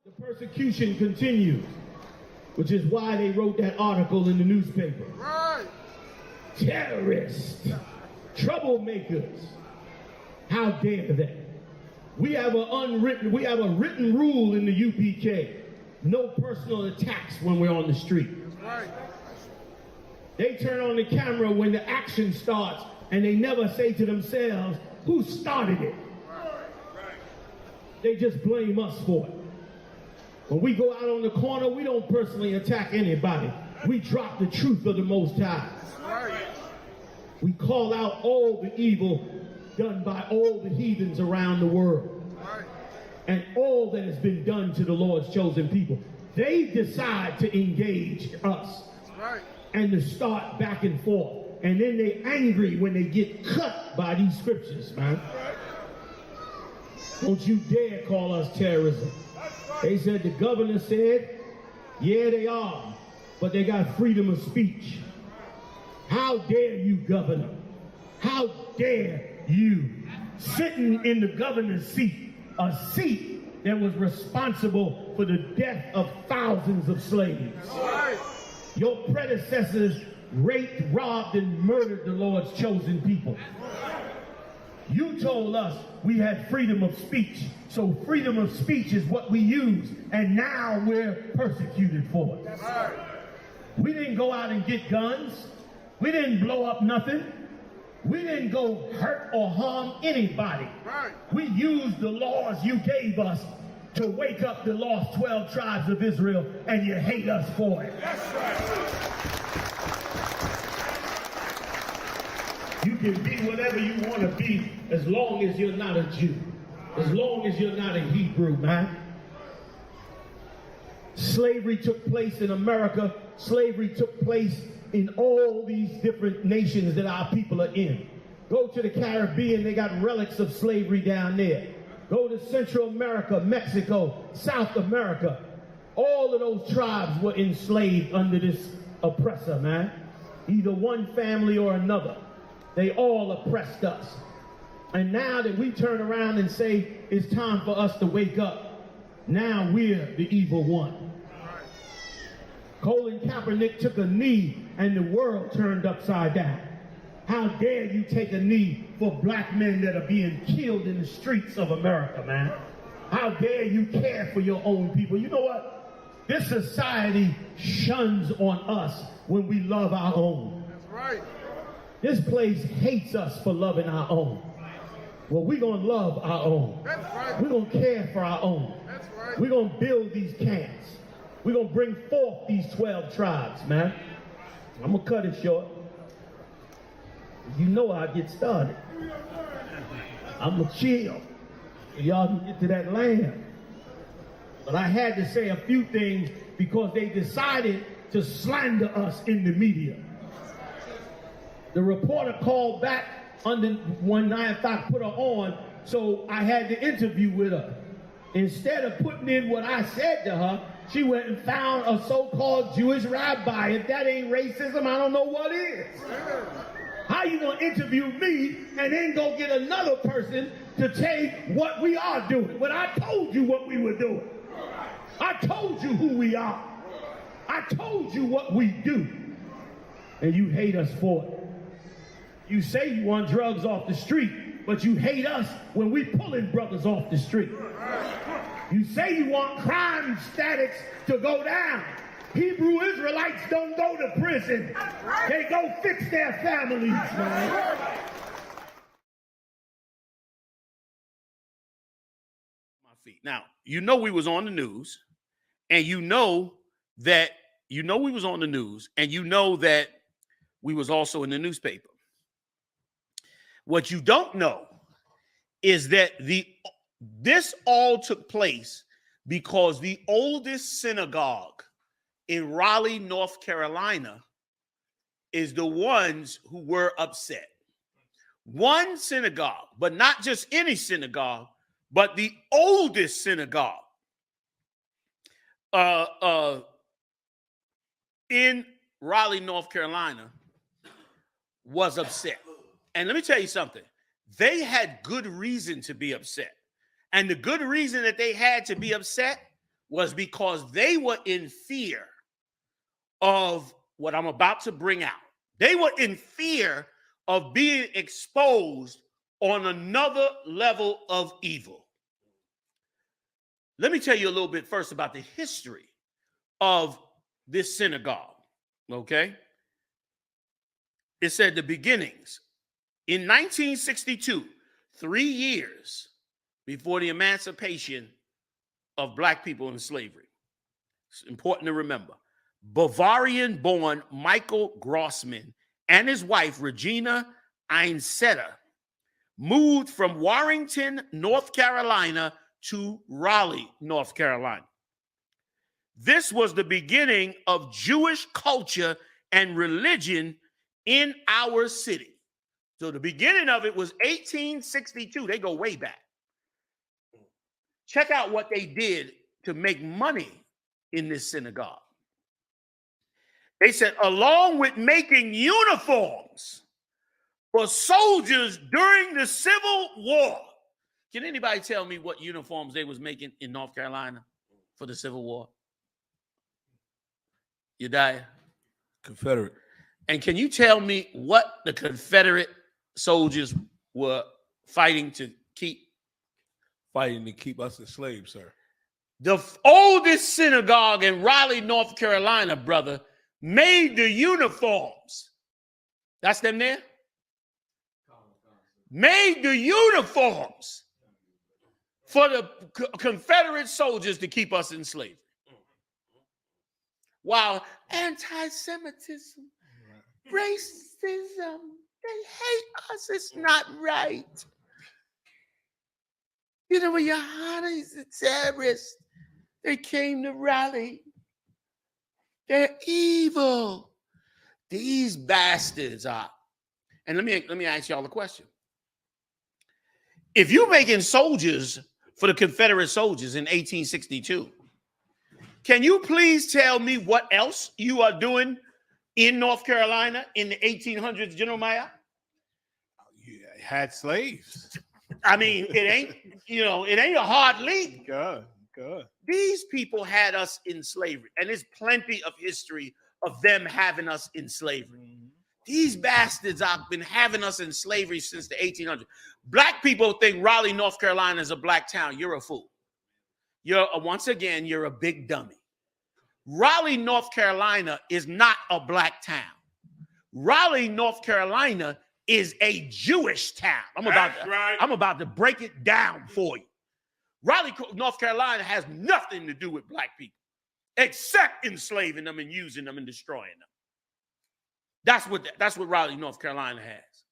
The persecution continues, which is why they wrote that article in the newspaper. Right. Terrorists, troublemakers, how dare they? We have a written rule in the UPK. No personal attacks when we're on the street. Right. They turn on the camera when the action starts, and they never say to themselves, who started it? They just blame us for it. When we go out on the corner, we don't personally attack anybody. We drop the truth of the Most High. We call out all the evil done by all the heathens around the world. And all that has been done to the Lord's chosen people. They decide to engage us and to start back and forth. And then they're angry when they get cut by these scriptures, man. Don't you dare call us terrorism. They said, the governor said, yeah, they are, but they got freedom of speech. How dare you, governor? How dare you, sitting in the governor's seat, a seat that was responsible for the death of thousands of slaves. Your predecessors raped, robbed, and murdered the Lord's chosen people. You told us we had freedom of speech, so freedom of speech is what we use, and now we're persecuted for it. We didn't go out and get guns. We didn't blow up nothing. We didn't go hurt or harm anybody. We used the laws you gave us to wake up the lost 12 tribes of Israel, and you hate us for it. You can be whatever you want to be as long as you're not a Jew. As long as you're not a Hebrew, man. Slavery took place in America. Slavery took place in all these different nations that our people are in. Go to the Caribbean, they got relics of slavery down there. Go to Central America, Mexico, South America. All of those tribes were enslaved under this oppressor, man. Either one family or another. They all oppressed us. And now that we turn around and say it's time for us to wake up, now we're the evil one. Colin Kaepernick took a knee and the world turned upside down. How dare you take a knee for black men that are being killed in the streets of America, man? How dare you care for your own people? You know what? This society shuns on us when we love our own. That's right. This place hates us for loving our own. Well, we're going to love our own. That's right. We're going to care for our own. That's right. We're going to build these camps. We're going to bring forth these 12 tribes, man. I'm going to cut it short. You know how I get started. I'm going to chill. So y'all can get to that land. But I had to say a few things because they decided to slander us in the media. The reporter called back under one night I put her on, so I had to interview with her. Instead of putting in what I said to her, she went and found a so-called Jewish rabbi. If that ain't racism, I don't know what is. How you gonna interview me and then go get another person to tell you what we are doing? When I told you what we were doing. I told you who we are. I told you what we do. And you hate us for it. You say you want drugs off the street, but you hate us when we pulling brothers off the street. You say you want crime statics to go down. Hebrew Israelites don't go to prison. They go fix their families, man. My feet. Now, you know we was on the news, and you know that we was on the news, and you know that we was also in the newspaper. What you don't know is that this all took place because the oldest synagogue in Raleigh, North Carolina, is the ones who were upset. One synagogue, but not just any synagogue, but the oldest synagogue in Raleigh, North Carolina, was upset. And let me tell you something. They had good reason to be upset. And the good reason that they had to be upset was because they were in fear of what I'm about to bring out. They were in fear of being exposed on another level of evil. Let me tell you a little bit first about the history of this synagogue, okay? It said the beginnings. In 1962, 3 years before the emancipation of black people in slavery, it's important to remember, Bavarian-born Michael Grossman and his wife, Regina Einsetta, moved from Warrington, North Carolina to Raleigh, North Carolina. This was the beginning of Jewish culture and religion in our city. So the beginning of it was 1862. They go way back. Check out what they did to make money in this synagogue. They said, along with making uniforms for soldiers during the Civil War. Can anybody tell me what uniforms they was making in North Carolina for the Civil War? Yediah? Confederate. And can you tell me what the Confederate soldiers were fighting to keep? Fighting to keep us as slaves, sir. The oldest synagogue in Raleigh, North Carolina, brother, made the uniforms. That's them there? Made the uniforms for the Confederate soldiers to keep us in slavery. While anti-Semitism, racism, they hate us, it's not right. You know, GEN.YAHANNA is a terrorist. They came to Raleigh. They're evil. These bastards are. And let me ask y'all a question. If you're making soldiers for the Confederate soldiers in 1862, can you please tell me what else you are doing in North Carolina in the 1800s, General Maya? You had slaves. I mean, it ain't a hard leap. Good. These people had us in slavery, and there's plenty of history of them having us in slavery. Mm-hmm. These bastards have been having us in slavery since the 1800s. Black people think Raleigh, North Carolina is a black town. You're a fool. Once again, you're a big dummy. Raleigh, North Carolina is not a black town. Raleigh, North Carolina is a Jewish town. I'm about to break it down for you. Raleigh, North Carolina has nothing to do with black people except enslaving them and using them and destroying them. That's what Raleigh, North Carolina has.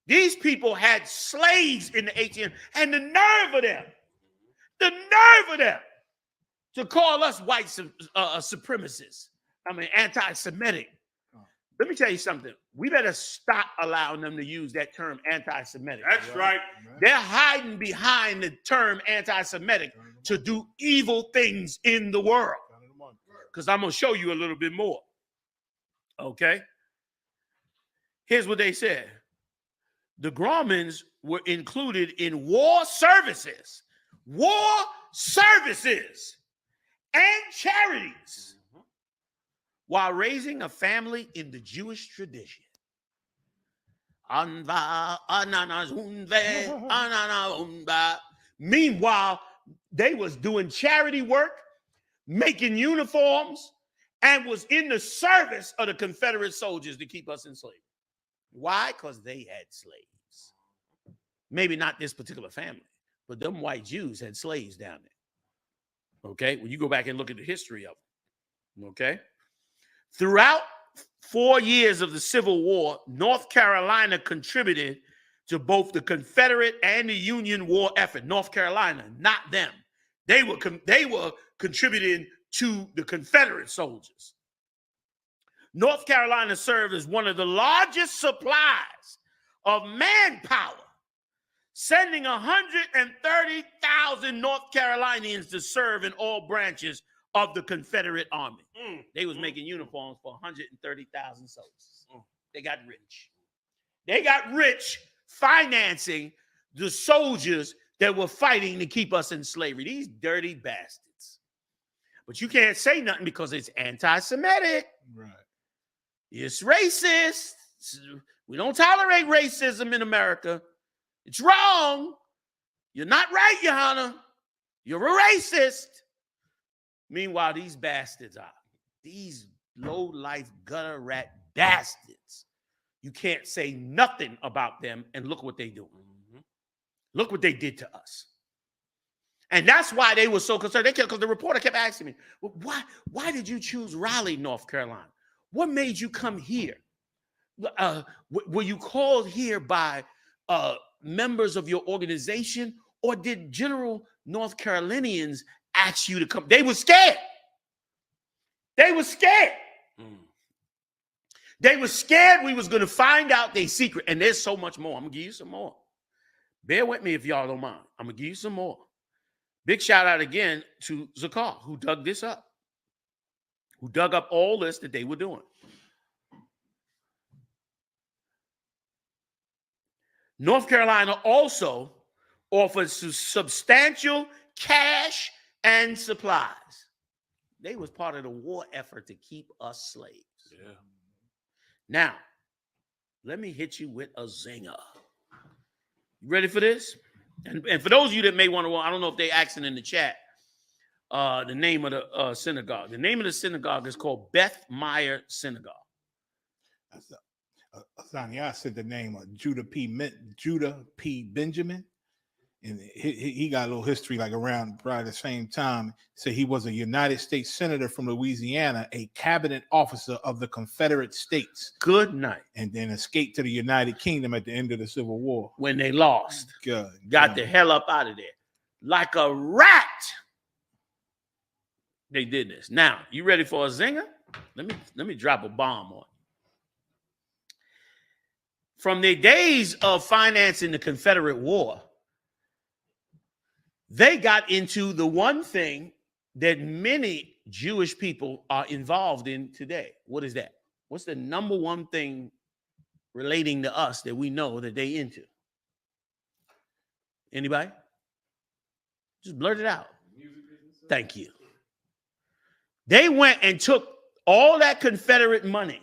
These people had slaves in the 1800s, and the nerve of them to call us white supremacists. I mean, anti-Semitic. Let me tell you something. We better stop allowing them to use that term anti-Semitic. That's right. They're hiding behind the term anti-Semitic to do evil things in the world. Because I'm going to show you a little bit more. Okay? Here's what they said. The Gromans were included in war services and charities while raising a family in the Jewish tradition. Meanwhile, they was doing charity work, making uniforms, and was in the service of the Confederate soldiers to keep us in slavery. Why? Because they had slaves. Maybe not this particular family, but them white Jews had slaves down there. Okay? When you go back and look at the history of them. Okay? Throughout 4 years of the Civil War, North Carolina contributed to both the Confederate and the Union war effort. North Carolina, not them. They were contributing to the Confederate soldiers. North Carolina served as one of the largest suppliers of manpower, sending 130,000 North Carolinians to serve in all branches of the Confederate Army. They was making uniforms for 130,000 soldiers. They got rich. They got rich financing the soldiers that were fighting to keep us in slavery. These dirty bastards. But you can't say nothing because it's anti-Semitic. Right. It's racist. We don't tolerate racism in America. It's wrong. You're not right, Johanna. You're a racist. Meanwhile, these bastards are. These low-life gutter rat bastards. You can't say nothing about them, and look what they do. Look what they did to us. And that's why they were so concerned. Because the reporter kept asking me, well, why did you choose Raleigh, North Carolina? What made you come here? Were you called here by members of your organization, or did general North Carolinians ask you to come? They were scared. They were scared. They were scared we was going to find out their secret. And there's so much more. I'm going to give you some more. Bear with me if y'all don't mind. I'm going to give you some more. Big shout out again to Zakar, who dug this up, who dug up all this that they were doing. North Carolina also offers substantial cash and supplies. They was part of the war effort to keep us slaves. Yeah. Now, let me hit you with a zinger. You ready for this? And for those of you that may want to, I don't know if they asking in the chat, the name of the synagogue. The name of the synagogue is called Beth Meyer Synagogue. Sonny, I said the name of Judah P. Benjamin, and he got a little history like around probably the same time. So he was a United States Senator from Louisiana, a cabinet officer of the Confederate States. Good night. And then escaped to the United Kingdom at the end of the Civil War. When they lost. Good. Got the hell up out of there. Like a rat. They did this. Now, you ready for a zinger? Let me drop a bomb on you. From the days of financing the Confederate War, they got into the one thing that many Jewish people are involved in today. What is that? What's the number one thing relating to us that we know that they into? Anybody? Just blurt it out. Thank you. They went and took all that Confederate money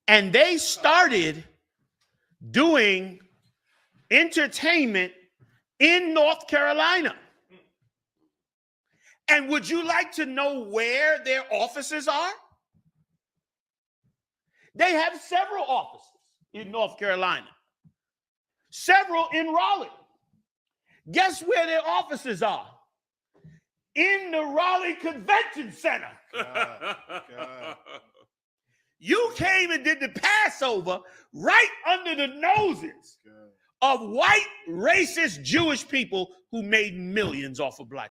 and they started doing entertainment in North Carolina. And would you like to know where their offices are? They have several offices in North Carolina, several in Raleigh. Guess where their offices are? In the Raleigh Convention Center. God. You came and did the Passover right under the noses of white, racist Jewish people who made millions off of black.